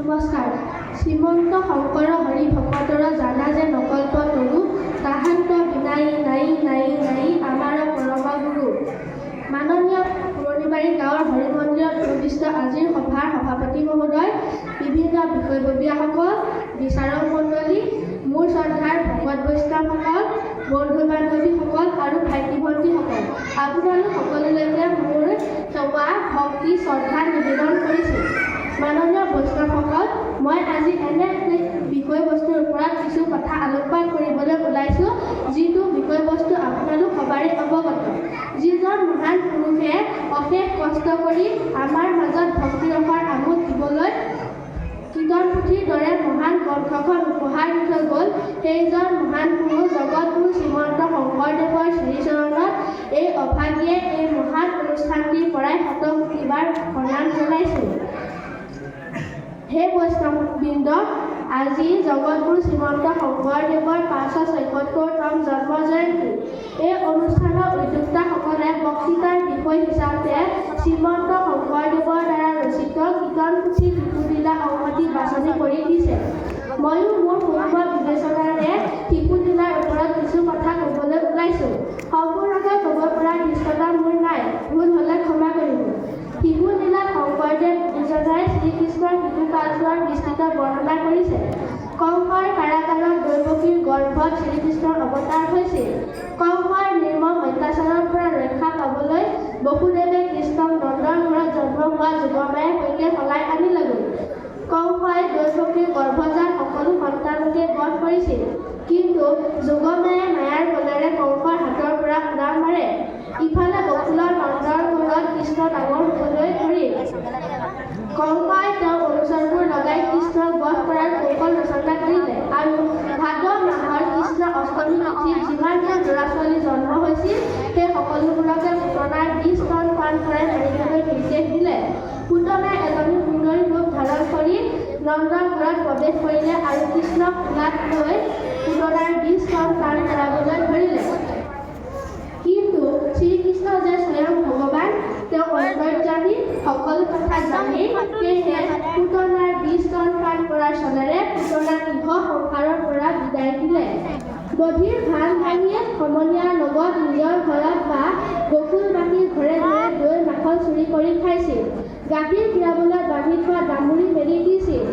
নমস্কাৰ। শ্ৰীমন্ত শংকৰ হৰি ভকতৰ জানা যে নকল্প তৰু তাহান্ত বিনাই নাই নাই নাই আমাৰ পৰম গুৰু। মাননীয় পুৰণিবাৰী গাঁৱৰ হৰি মন্দিৰত অনুষ্ঠিত আজিৰ সভাৰ সভাপতি মহোদয়, বিভিন্ন বিষয়ববীয়াসকল, বিচাৰক মণ্ডলী, মোৰ শ্ৰদ্ধাৰ ভকত বৈষ্ণৱসকল, বন্ধু বান্ধৱীসকল আৰু ভাইটি ভণ্টিসকল, আপোনালোক সকলোলৈকে মোৰ সেৱা ভক্তি শ্ৰদ্ধা নিবেদন কৰিছোঁ। মাননীয় বৈষ্ণৱসকল, মই আজি এনে বিষয়বস্তুৰ ওপৰত কিছু কথা আলোকপাত কৰিবলৈ ওলাইছোঁ, যিটো বিষয়বস্তু আপোনালোক সবাৰে অৱগত। যিজন মহান পুৰুষে অশেষ কষ্ট কৰি আমাৰ মাজত ভক্তিৰসৰ আমোদ দিবলৈ কীৰ্তন পুথিৰ দৰে মহান গ্ৰন্থখন উপহাৰ দি থৈ গ'ল, সেইজন মহান পুৰুষ জগতগুৰু শ্ৰীমন্ত শংকৰদেৱৰ শ্ৰীচৰণত এই অভাগীয়ে এই মহান অনুষ্ঠানটিৰ পৰাই শতকোটিবাৰ প্ৰণাম জনাইছোঁ। হে বৈষ্ণৱবৃন্দ, আজি জগতগুৰু শ্ৰীমন্ত শংকৰদেৱৰ ৫৭৪তম জন্ম জয়ন্তী। এই অনুষ্ঠানৰ উদ্যোক্তাসকলে বক্তৃতাৰ বিষয় হিচাপে শ্ৰীমন্ত শংকৰদেৱৰ দ্বাৰা ৰচিত কীৰ্তন পুথি শিশুলীলা অংশটি বাছনি কৰি দিছে। ময়ো মোৰ পূৰ্ব বিবেচনাৰে শিশুলীলাৰ ওপৰত কিছু কথা ক'বলৈ ওলাইছোঁ। সম্পূৰ্ণকৈ ক'ব পৰা নিশ্চয়তা মোৰ নাই, ভুল হ'লে ক্ষমা কৰিব। শিশুলীলাত শংকৰদেৱ দুজনাই শ্ৰীকৃষ্ণৰ শিশুকালছোৱাৰ বিস্তৃত বৰ্ণনা কৰিছে। কংসৰ কাৰাগাৰত দৈৱকীৰ গৰ্ভত শ্ৰীকৃষ্ণৰ অৱতাৰ হৈছিল। কংসৰ নিৰ্মম অত্যাচাৰৰ পৰা ৰক্ষা পাবলৈ বসুদেৱে কৃষ্ণক নন্দৰ ঘৰত জন্ম হোৱা যোগমায়াৰ সৈতে সলাই আনিলেগৈ। কংসই দৈৱকীৰ গৰ্ভজাত সকলো সন্তানকে বধ কৰিছিল, কিন্তু যোগমায়াই মায়াৰ বলেৰে কংসৰ হাতৰ পৰা উৰা মাৰে। ইফালে বকুলৰ নন্দৰ ঘৰত কৃষ্ণ ডাঙৰ হ'বলৈ ধৰিল। কংসই তেওঁৰ অনুচৰবোৰ লগাই কৃষ্ণক বধ কৰাৰ কৌশল ৰচনা কৰিলে আৰু ভাদ মাহৰ কৃষ্ণ অষ্টমী তিথিত যিমানজন ল'ৰা ছোৱালী জন্ম হৈছিল, সেই সকলোবোৰকে পুতনাৰ ২০ স্তন পান কৰাই মাৰিবলৈ নিৰ্দেশ দিলে। পুতনাই এজনী সুন্দৰী ৰূপ ধাৰণ কৰি নন্দৰ ঘৰত প্ৰৱেশ কৰিলে আৰু কৃষ্ণক কোলাত লৈ পুতনাৰ ২০ স্তন পান কৰাবলৈ ধৰিলে। কিন্তু শ্ৰীকৃষ্ণ যে স্বয়ং ভগৱান, তেওঁ অন্তৰ্যামী, সকলো কথা জানি, সেয়েহে পুতনাৰ ২০ স্তন পান কৰাৰ চলেৰে পুতনাক ইহ সংসাৰৰ পৰা বিদায় দিলে। বধিৰ ভান ভাঙিয়ে সমনীয়াৰ লগত নিজৰ ঘৰত বা বকুলবাসীৰ ঘৰে ঘৰে দৈ মাখন চুৰি কৰি খাইছিল। গাখীৰ খীৰাবলৈ বান্ধি থোৱা দামুৰি মেলি দিছিল।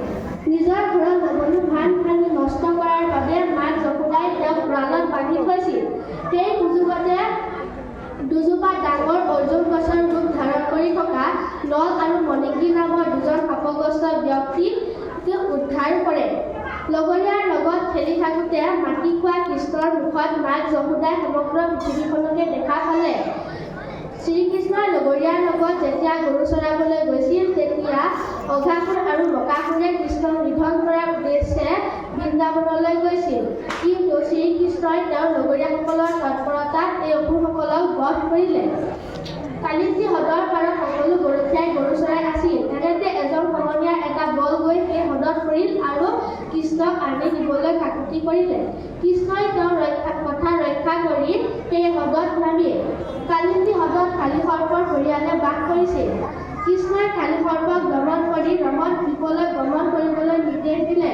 নিজৰ ঘৰত লবনো ভান ভাঙি নষ্ট কৰাৰ বাবে মাক যশোদাই তেওঁক গঁৰালত বান্ধি থৈছিল। সেই সুযোগতে দুজোপা ডাঙৰ অৰ্জুন গছৰ ৰূপ ধাৰণ কৰি থকা নল আৰু মণিকী নামৰ দুজন শাপগ্ৰস্ত ব্যক্তিক উদ্ধাৰ কৰে। লগৰীয়াৰ লগত খেলি থাকোঁতে মাটি খোৱা কৃষ্ণৰ মুখত মাক যশোদাই সমগ্ৰ পৃথিৱীখনকে দেখা পালে। শ্ৰীকৃষ্ণই লগৰীয়াৰ লগত যেতিয়া গৰু চৰাবলৈ গৈছিল, তেতিয়া অঘাসুৰ আৰু বকাসুৰে কৃষ্ণক নিধন কৰাৰ উদ্দেশ্যে বৃন্দাবনলৈ গৈছিল, কিন্তু শ্ৰীকৃষ্ণই তেওঁৰ লগৰীয়াসকলৰ তৎপৰতাত এই অসুৰসকলক বধ কৰিলে। কালিন্দী হ্ৰদৰ পাৰত সকলো গৰখীয়াই গৰু চৰাই আছিল। এনেতে এজন সমনীয়াৰ এটা বল গৈ সেই হ্ৰদত পৰিল আৰু কৃষ্ণক আনি নিবলৈ কাকুতি কৰিলে। কৃষ্ণই তেওঁৰ কথা ৰক্ষা কৰি সেই হ্ৰদত নামিল। কালিন্দী হ্ৰদত কালী সৰ্পৰ পৰিয়ালে বাস কৰিছিল। কৃষ্ণই কালী সৰ্পক দমন কৰি ৰমণ দ্বীপলৈ গমন কৰিবলৈ নিৰ্দেশ দিলে।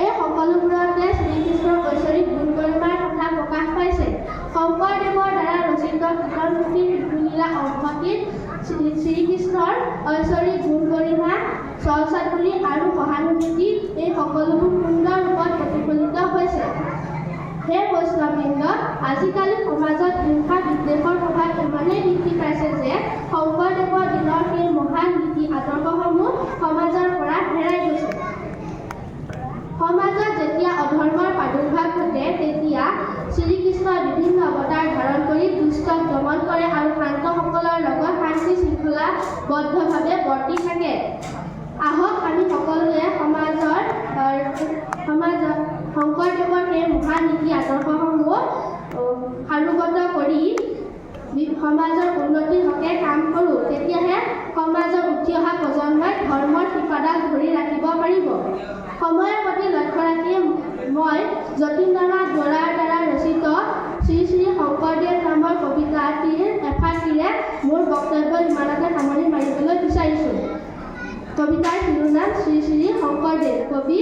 এই সকলোবোৰতে শ্ৰীকৃষ্ণৰ ঐশ্বৰিক গুণ গৰিমাৰ কথা প্ৰকাশ পাইছে। শংকৰদেৱৰ দ্বাৰা ৰচিত কীৰ্তন পুথিৰ শিশুলীলা অংশটিত শ্ৰীকৃষ্ণৰ ঐশ্বৰিক গুণ গৰিমা, চলচাতুৰী আৰু সহানুভূতি এই সকলোবোৰ সুন্দৰ ৰূপত প্ৰতিফলিত হৈছে। হে বৈষ্ণৱবৃন্দ, আজিকালি সমাজত হিংসা বিদ্বেষৰ প্ৰভাৱ ইমানেই বৃদ্ধি পাইছে যে শংকৰদেৱৰ দিনৰ সেই মহান নীতি আদৰ্শসমূহ সমাজৰ পৰা হেৰাই গৈছে। সমাজত যেতিয়া অধৰ্মৰ প্ৰাদুৰ্ভাৱ ঘটে, তেতিয়া শ্ৰীকৃষ্ণই বিভিন্ন অৱতাৰ ধাৰণ কৰি দুষ্টক দমন কৰে আৰু শান্তসকলৰ লগত শান্তি শৃংখলাবদ্ধভাৱে বৰ্তি থাকে। আহক আমি সকলোৱে সমাজত শংকৰদেৱৰ সেই মহান নীতি আদৰ্শসমূহ সাৰোগত কৰি সমাজৰ উন্নতিৰ হকে কাম কৰোঁ। তেতিয়াহে সমাজৰ উঠি অহা প্ৰজন্মই ধৰ্মৰ শিপাডাল ধৰি ৰাখিব পাৰিব। সময়ৰ প্ৰতি লক্ষ্য ৰাখি মই যতীন্দ্ৰনাথ বৰাৰ দ্বাৰা ৰচিত শ্ৰী শ্ৰী শংকৰদেৱ নামৰ কবিতাটিৰ এফাকিৰে মোৰ বক্তব্য ইমানতে সামৰণি মাৰিবলৈ বিচাৰিছোঁ। কবিতাৰ শিৰোনাম নাম শ্ৰী শ্ৰী শংকৰদেৱ। কবি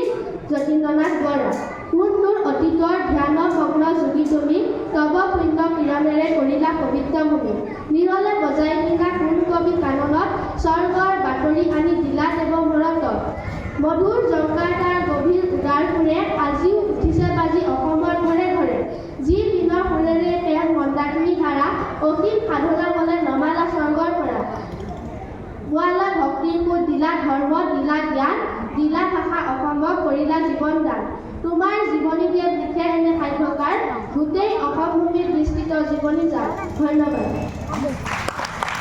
যতীন্দ্ৰনাথ বৰা। কোন তোৰ অতীতৰ ধ্যান ভগ্ন যোগী তুমি, তব পুণ্য কিৰণেৰে কৰিলা পবিত্ৰ ভূমি। নিৰলে বজাই নিলা কোন কবি কাননত, স্বৰ্গৰ বাতৰি আনি দিলা দেৱ মূৰত। মধুৰ জংকাৰ তাৰ গভীৰ উদাৰ সুৰে, আজিও উঠিছে বাজি অসমৰ ঘৰে ঘৰে। যি দিনৰ সুৰেৰে প্ৰেম মন্দাকিনী ধাৰা, অসীম সাধনা বলে নমালা স্বৰ্গৰ পৰা। গোৱালা ভক্তিৰ সুৰ, দিলা ধৰ্ম, দিলা জ্ঞান, দিলা ভাষা অসমক, কৰিলা জীৱন দান। তোমাৰ জীৱনী বেদ লিখে এনে সাহিত্যকাৰ, গোটেই অসম ভূমিত বিস্তৃত জীৱনী যান। ধন্যবাদ।